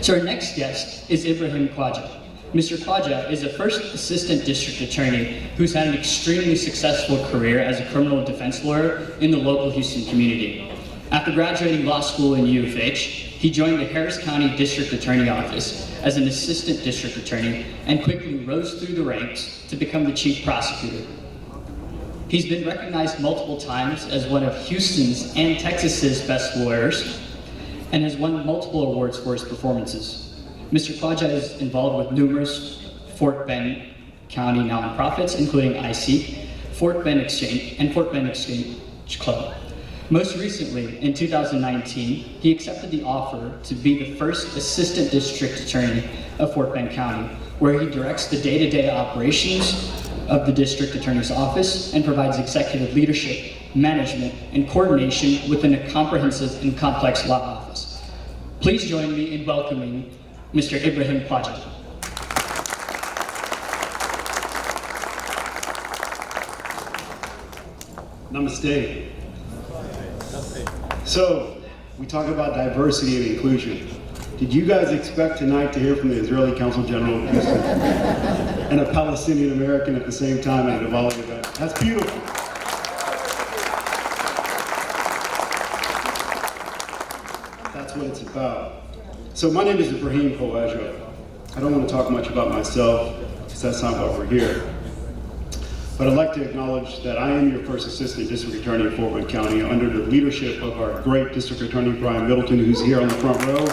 So our next guest is Ibrahim Khawaja. Mr. Khawaja is a first assistant district attorney who's had an extremely successful career as a criminal defense lawyer in the local Houston community. After graduating law school in U of H, he joined the Harris County District Attorney Office as an assistant district attorney and quickly rose through the ranks to become the chief prosecutor. He's been recognized multiple times as one of Houston's and Texas's best lawyers and has won multiple awards for his performances. Mr. Khawaja is involved with numerous Fort Bend County nonprofits, including ISEEK, Fort Bend Exchange, and Fort Bend Exchange Club. Most recently, in 2019, he accepted the offer to be the first assistant district attorney of Fort Bend County, where he directs the day-to-day operations of the district attorney's office and provides executive leadership, management, and coordination within a comprehensive and complex law office. Please join me in welcoming Mr. Ibrahim Khawaja. Namaste. So, we talk about diversity and inclusion. Did you guys expect tonight to hear from the Israeli Consul General of Houston and a Palestinian American at the same time at a Diwali event? That's beautiful. That's what it's about. So my name is Ibrahim Khawaja. I don't want to talk much about myself because that's not why we're here. But I'd like to acknowledge that I am your first assistant district attorney in Fort Bend County under the leadership of our great district attorney, Brian Middleton, who's here on the front row.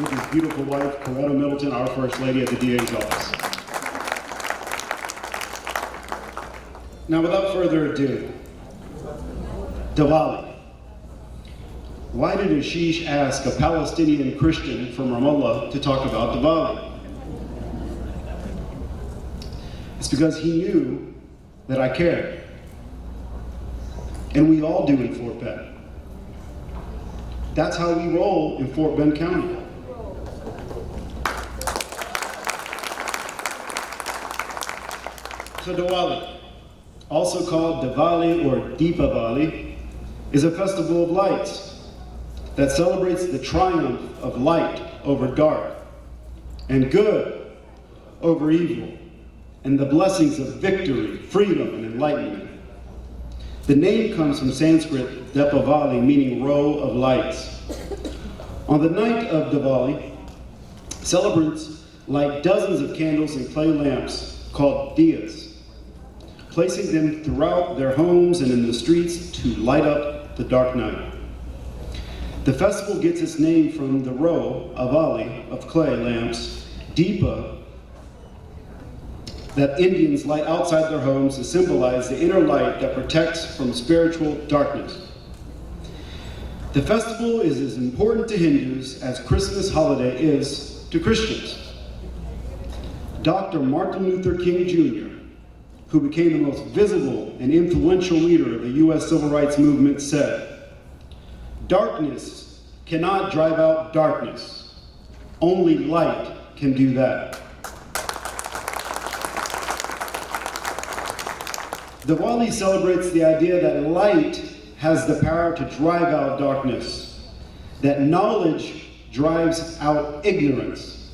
With his beautiful wife, Coretta Middleton, our first lady at the DA's office. Now, without further ado, Diwali. Why did Ashish ask a Palestinian Christian from Ramallah to talk about Diwali? It's because he knew that I cared. And we all do in Fort Bend. That's how we roll in Fort Bend County. So Diwali, also called Diwali or Deepavali, is a festival of lights that celebrates the triumph of light over dark and good over evil, and the blessings of victory, freedom, and enlightenment. The name comes from Sanskrit Deepavali, meaning row of lights. On the night of Diwali, celebrants light dozens of candles and clay lamps called diyas, placing them throughout their homes and in the streets to light up the dark night. The festival gets its name from the row, avali, of clay lamps, deepa, that Indians light outside their homes to symbolize the inner light that protects from spiritual darkness. The festival is as important to Hindus as Christmas holiday is to Christians. Dr. Martin Luther King Jr., who became the most visible and influential leader of the U.S. Civil Rights Movement, said, "Darkness cannot drive out darkness. Only light can do that." Diwali celebrates the idea that light has the power to drive out darkness, that knowledge drives out ignorance.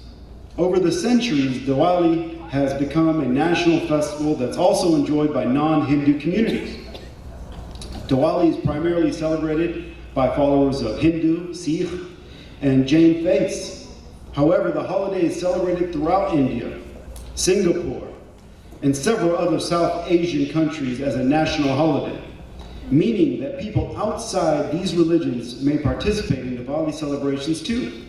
Over the centuries, Diwali has become a national festival that's also enjoyed by non-Hindu communities. Diwali is primarily celebrated by followers of Hindu, Sikh, and Jain faiths. However, the holiday is celebrated throughout India, Singapore, and several other South Asian countries as a national holiday, meaning that people outside these religions may participate in Diwali celebrations too.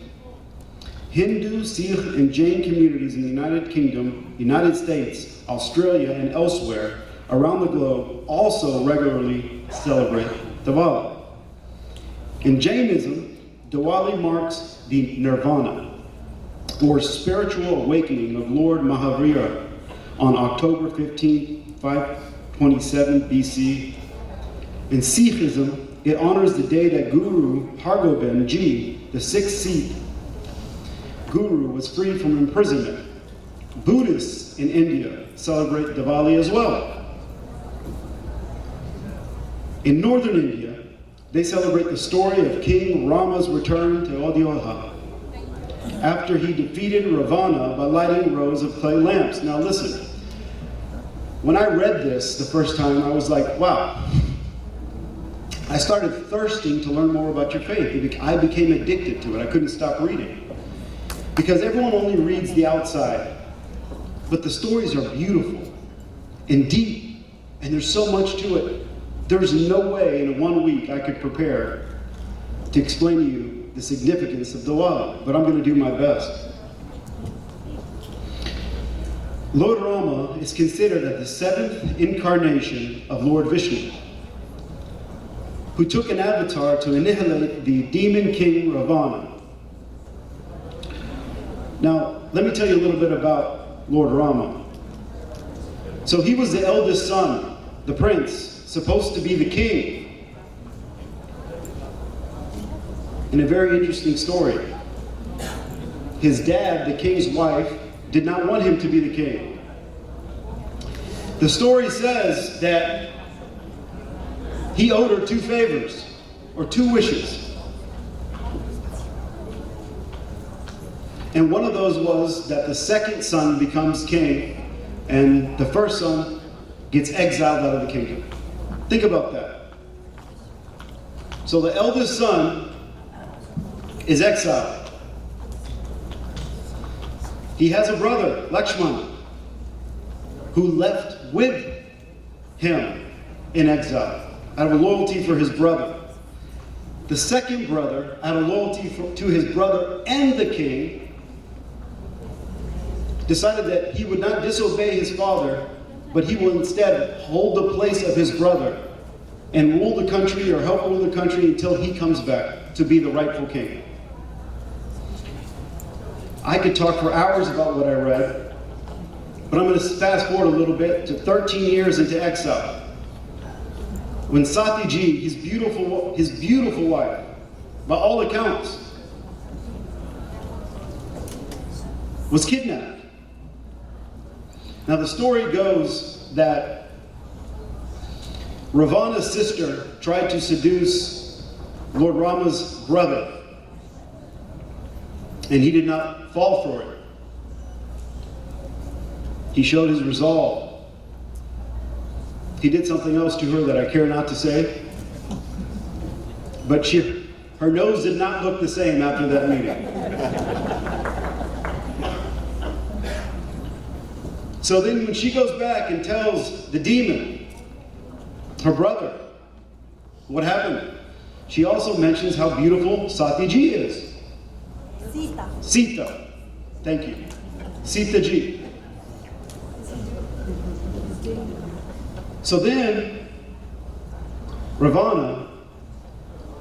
Hindu, Sikh, and Jain communities in the United Kingdom, United States, Australia, and elsewhere around the globe also regularly celebrate Diwali. In Jainism, Diwali marks the nirvana, or spiritual awakening of Lord Mahavira on October 15, 527 BC. In Sikhism, it honors the day that Guru Hargobind Ji, the sixth Sikh Guru, was freed from imprisonment. Buddhists in India celebrate Diwali as well. In northern India, they celebrate the story of King Rama's return to Odioha after he defeated Ravana by lighting rows of clay lamps. Now listen, when I read this the first time, I was like, wow. I started thirsting to learn more about your faith. I became addicted to it. I couldn't stop reading. Because everyone only reads the outside. But the stories are beautiful and deep, and there's so much to it. There's no way in 1 week I could prepare to explain to you the significance of Dawala, but I'm going to do my best. Lord Rama is considered as the 7th incarnation of Lord Vishnu, who took an avatar to annihilate the demon king Ravana. Now, let me tell you a little bit about Lord Rama. So he was the eldest son, the prince, supposed to be the king. In a very interesting story, his dad, the king's wife, did not want him to be the king. The story says that he owed her 2 favors, or 2 wishes. And one of those was that the second son becomes king, and the first son gets exiled out of the kingdom. Think about that. So the eldest son is exiled. He has a brother, Lakshmana, who left with him in exile out of loyalty for his brother. The second brother, out of loyalty to his brother and the king, decided that he would not disobey his father, but he will instead hold the place of his brother and rule the country or help rule the country until he comes back to be the rightful king. I could talk for hours about what I read, but I'm going to fast forward a little bit to 13 years into exile. When Satiji, his beautiful wife, by all accounts, was kidnapped. Now the story goes that Ravana's sister tried to seduce Lord Rama's brother, and he did not fall for it. He showed his resolve. He did something else to her that I care not to say, but her nose did not look the same after that meeting. So then when she goes back and tells the demon, her brother, what happened, she also mentions how beautiful Satiji is. Sita. Thank you. Sita Ji. So then, Ravana,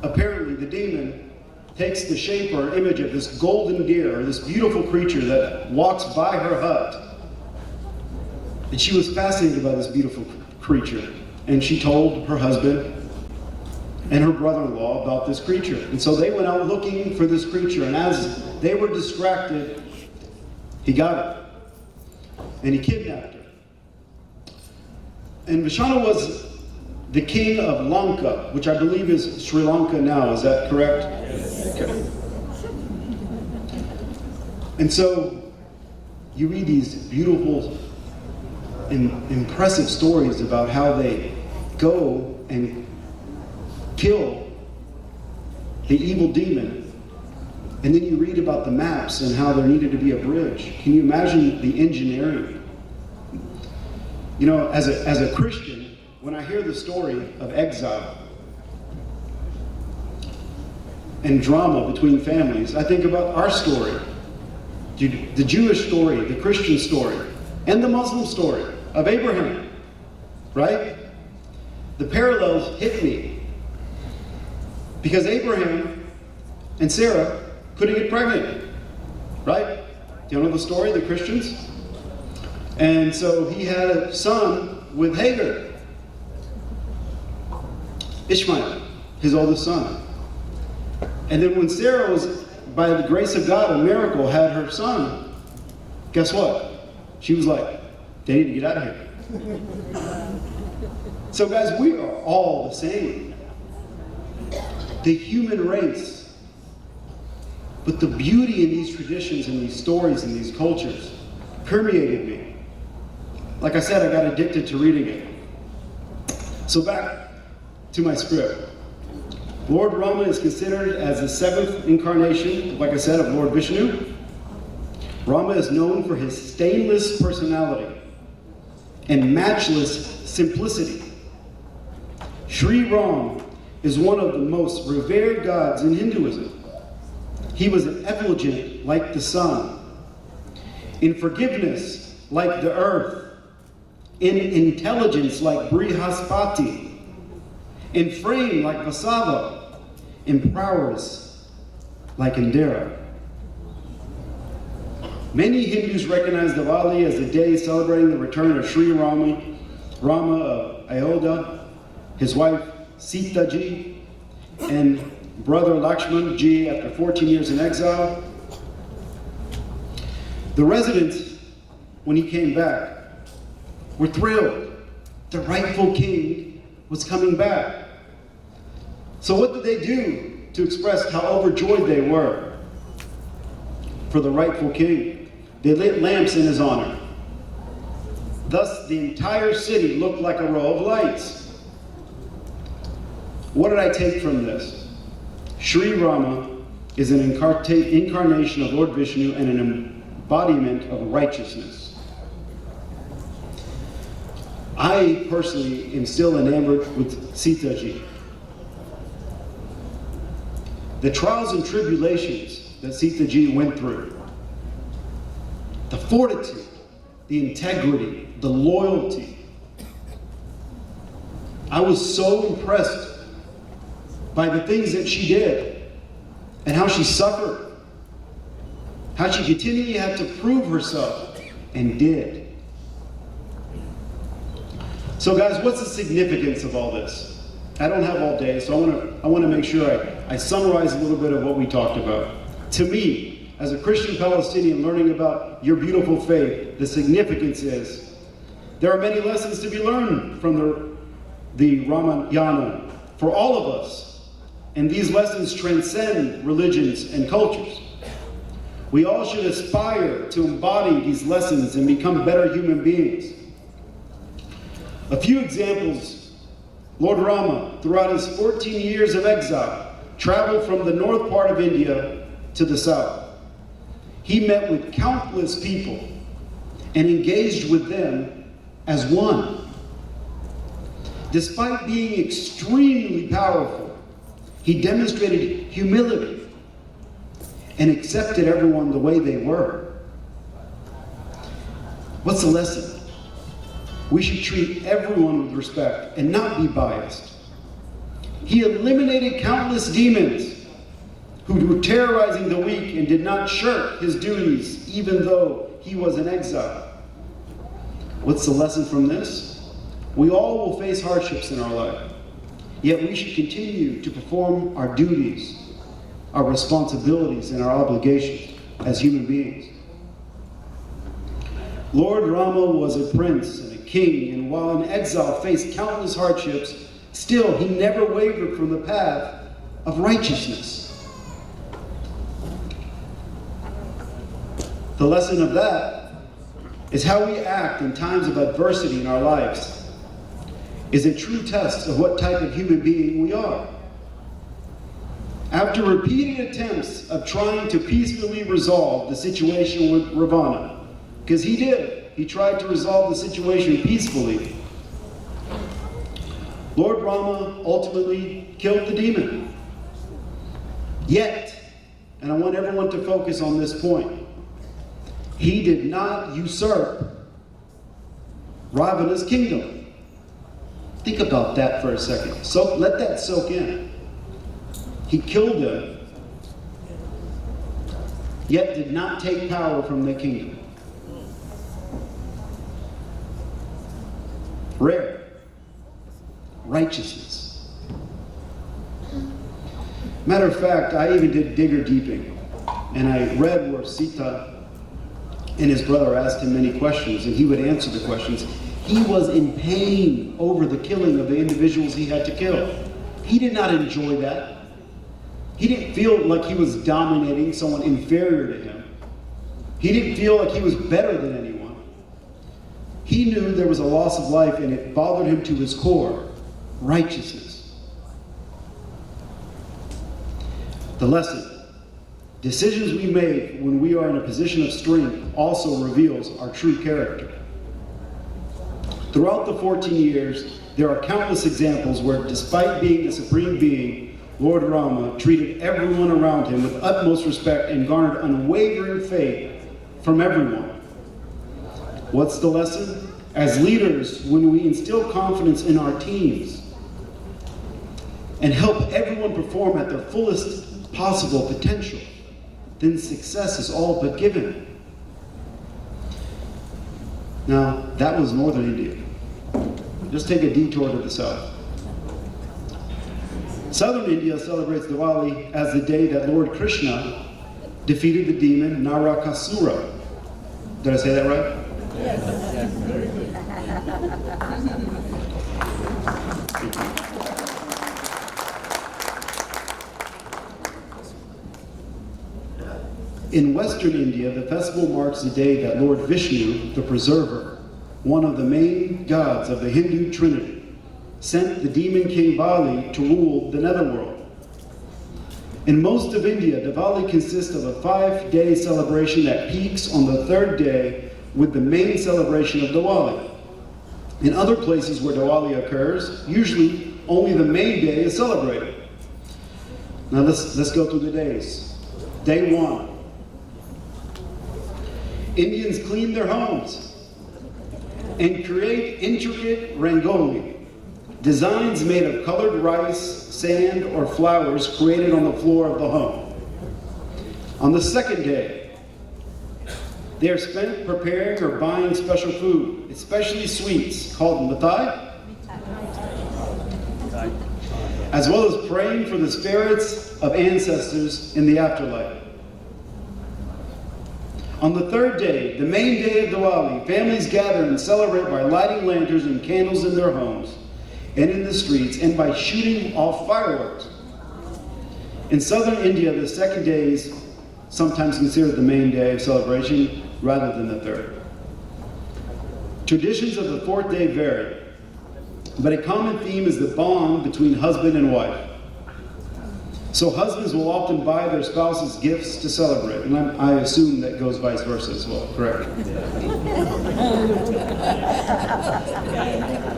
apparently the demon, takes the shape or image of this golden deer, or this beautiful creature that walks by her hut. And she was fascinated by this beautiful creature. And she told her husband and her brother-in-law about this creature. And so they went out looking for this creature. And as they were distracted, he got her. And he kidnapped her. And Vishnu was the king of Lanka, which I believe is Sri Lanka now. Is that correct? Yes. Okay. And so you read these beautiful and impressive stories about how they go and kill the evil demon. And then you read about the maps and how there needed to be a bridge. Can you imagine the engineering? You know, as a Christian, when I hear the story of exile and drama between families, I think about our story, the Jewish story, the Christian story, and the Muslim story of Abraham, right? The parallels hit me because Abraham and Sarah couldn't get pregnant, right? Do you know the story, the Christians? And so he had a son with Hagar, Ishmael, his oldest son. And then when Sarah was, by the grace of God, a miracle, had her son, guess what? She was like, they need to get out of here. So guys, we are all the same. the human race. But the beauty in these traditions and these stories and these cultures permeated me. Like I said, I got addicted to reading it. So back to my script. Lord Rama is considered as the seventh incarnation, like I said, of Lord Vishnu. Rama is known for his stainless personality and matchless simplicity. Sri Ram is one of the most revered gods in Hinduism. He was an effulgent like the sun, in forgiveness like the earth, in intelligence like Brihaspati, in frame like Vasava, in prowess like Indira. Many Hindus recognize Diwali as a day celebrating the return of Sri Rama of Ayodhya, his wife Sita ji, and brother Lakshman ji after 14 years in exile. The residents, when he came back, were thrilled. The rightful king was coming back. So what did they do to express how overjoyed they were for the rightful king? They lit lamps in his honor. Thus, the entire city looked like a row of lights. What did I take from this? Sri Rama is an incarnation of Lord Vishnu and an embodiment of righteousness. I personally am still enamored with Sita ji. The trials and tribulations that Sita ji went through, the fortitude, the integrity, the loyalty. I was so impressed by the things that she did and how she suffered, how she continually had to prove herself and did. So guys, what's the significance of all this? I don't have all day, so I want to make sure I summarize a little bit of what we talked about. To me, as a Christian Palestinian learning about your beautiful faith, the significance is there are many lessons to be learned from the Ramayana for all of us, and these lessons transcend religions and cultures. We all should aspire to embody these lessons and become better human beings. A few examples: Lord Rama, throughout his 14 years of exile, traveled from the north part of India to the south. He met with countless people and engaged with them as one. Despite being extremely powerful, he demonstrated humility and accepted everyone the way they were. What's the lesson? We should treat everyone with respect and not be biased. He eliminated countless demons who were terrorizing the weak and did not shirk his duties even though he was in exile. What's the lesson from this? We all will face hardships in our life, yet we should continue to perform our duties, our responsibilities, and our obligations as human beings. Lord Rama was a prince and a king, and while in exile faced countless hardships, still he never wavered from the path of righteousness. The lesson of that is how we act in times of adversity in our lives is a true test of what type of human being we are. After repeated attempts of trying to peacefully resolve the situation with Ravana, because he tried to resolve the situation peacefully, Lord Rama ultimately killed the demon. Yet, and I want everyone to focus on this point, he did not usurp Ravana's kingdom. Think about that for a second. So let that soak in. He killed him, yet did not take power from the kingdom. Rare. Righteousness. Matter of fact, I even did digger deeping, and I read where Sita and his brother asked him many questions, and he would answer the questions. He was in pain over the killing of the individuals he had to kill. He did not enjoy that. He didn't feel like he was dominating someone inferior to him. He didn't feel like he was better than anyone. He knew there was a loss of life, and it bothered him to his core: righteousness. The lesson: decisions we make when we are in a position of strength also reveals our true character. Throughout the 14 years, there are countless examples where, despite being the supreme being, Lord Rama treated everyone around him with utmost respect and garnered unwavering faith from everyone. What's the lesson? As leaders, when we instill confidence in our teams and help everyone perform at their fullest possible potential, then success is all but given. Now, that was northern India. Just take a detour to the south. Southern India celebrates Diwali as the day that Lord Krishna defeated the demon Narakasura. Did I say that right? Yes. In Western India, the festival marks the day that Lord Vishnu, the preserver, one of the main gods of the Hindu Trinity, sent the demon king Bali to rule the netherworld. In most of India, Diwali consists of a 5-day celebration that peaks on the 3rd day with the main celebration of Diwali. In other places where Diwali occurs, usually only the main day is celebrated. Now let's go through the days. Day 1. Indians clean their homes and create intricate rangoli, designs made of colored rice, sand, or flowers created on the floor of the home. On the 2nd day, they are spent preparing or buying special food, especially sweets, called mithai, as well as praying for the spirits of ancestors in the afterlife. On the 3rd day, the main day of Diwali, families gather and celebrate by lighting lanterns and candles in their homes and in the streets, and by shooting off fireworks. In southern India, the 2nd day is sometimes considered the main day of celebration rather than the 3rd. Traditions of the 4th day vary, but a common theme is the bond between husband and wife. So husbands will often buy their spouses gifts to celebrate, and I assume that goes vice versa as well, correct?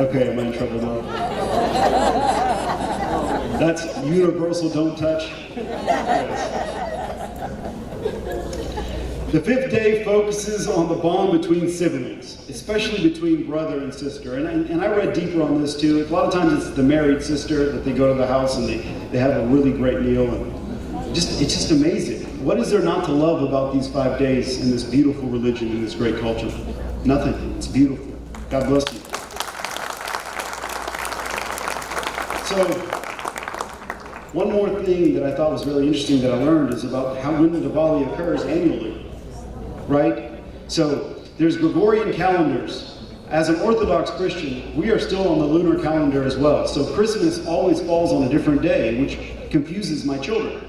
Okay, am I in trouble now? That's universal don't touch. The 5th day focuses on the bond between siblings, especially between brother and sister. And I read deeper on this too. A lot of times it's the married sister that they go to the house and they have a really great meal. And it's just amazing. What is there not to love about these 5 days in this beautiful religion, in this great culture? Nothing. It's beautiful. God bless you. So, one more thing that I thought was really interesting that I learned is about when the Diwali occurs annually. Right? So there's Gregorian calendars. As an Orthodox Christian, we are still on the lunar calendar as well. So Christmas always falls on a different day, which confuses my children.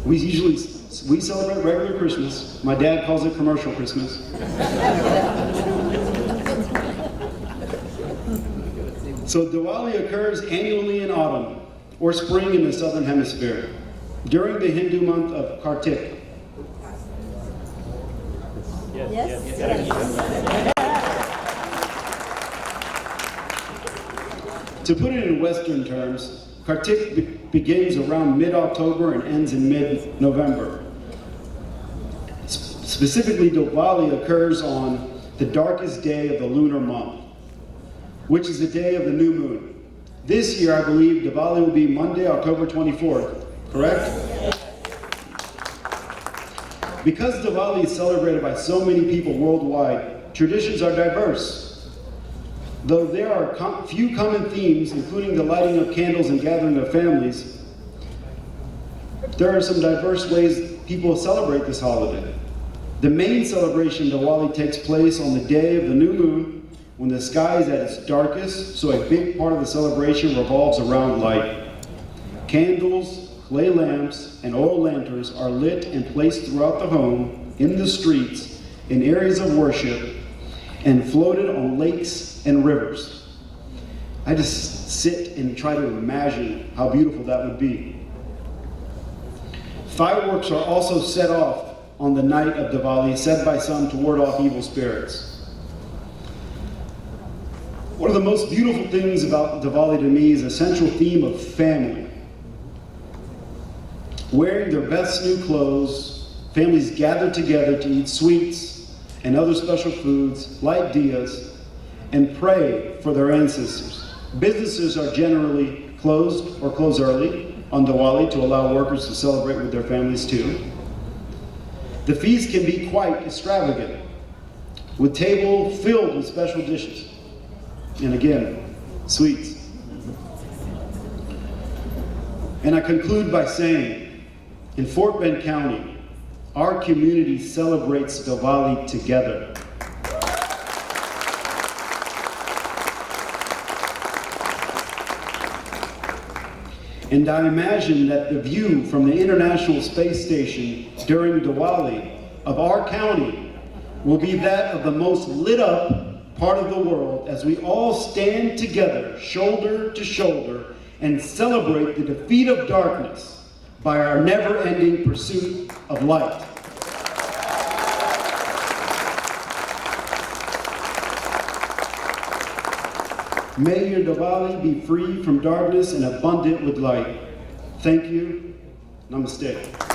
We celebrate regular Christmas. My dad calls it commercial Christmas. So Diwali occurs annually in autumn or spring in the southern hemisphere during the Hindu month of Kartik. Yes. To put it in Western terms, Kartik begins around mid-October and ends in mid-November. Specifically, Diwali occurs on the darkest day of the lunar month, which is the day of the new moon. This year, I believe, Diwali will be Monday, October 24th, correct? Because Diwali is celebrated by so many people worldwide, traditions are diverse. Though there are few common themes, including the lighting of candles and gathering of families, there are some diverse ways people celebrate this holiday. The main celebration, Diwali, takes place on the day of the new moon, when the sky is at its darkest, so a big part of the celebration revolves around light. Candles, clay lamps, and oil lanterns are lit and placed throughout the home, in the streets, in areas of worship, and floated on lakes and rivers. I just sit and try to imagine how beautiful that would be. Fireworks are also set off on the night of Diwali, said by some to ward off evil spirits. One of the most beautiful things about Diwali to me is a central theme of family. Wearing their best new clothes, families gather together to eat sweets and other special foods, light diyas, and pray for their ancestors. Businesses are generally closed or close early on Diwali to allow workers to celebrate with their families too. The feast can be quite extravagant, with table filled with special dishes. And again, sweets. And I conclude by saying, in Fort Bend County, our community celebrates Diwali together. And I imagine that the view from the International Space Station during Diwali of our county will be that of the most lit up part of the world as we all stand together, shoulder to shoulder, and celebrate the defeat of darkness by our never-ending pursuit of light. May your Diwali be free from darkness and abundant with light. Thank you. Namaste.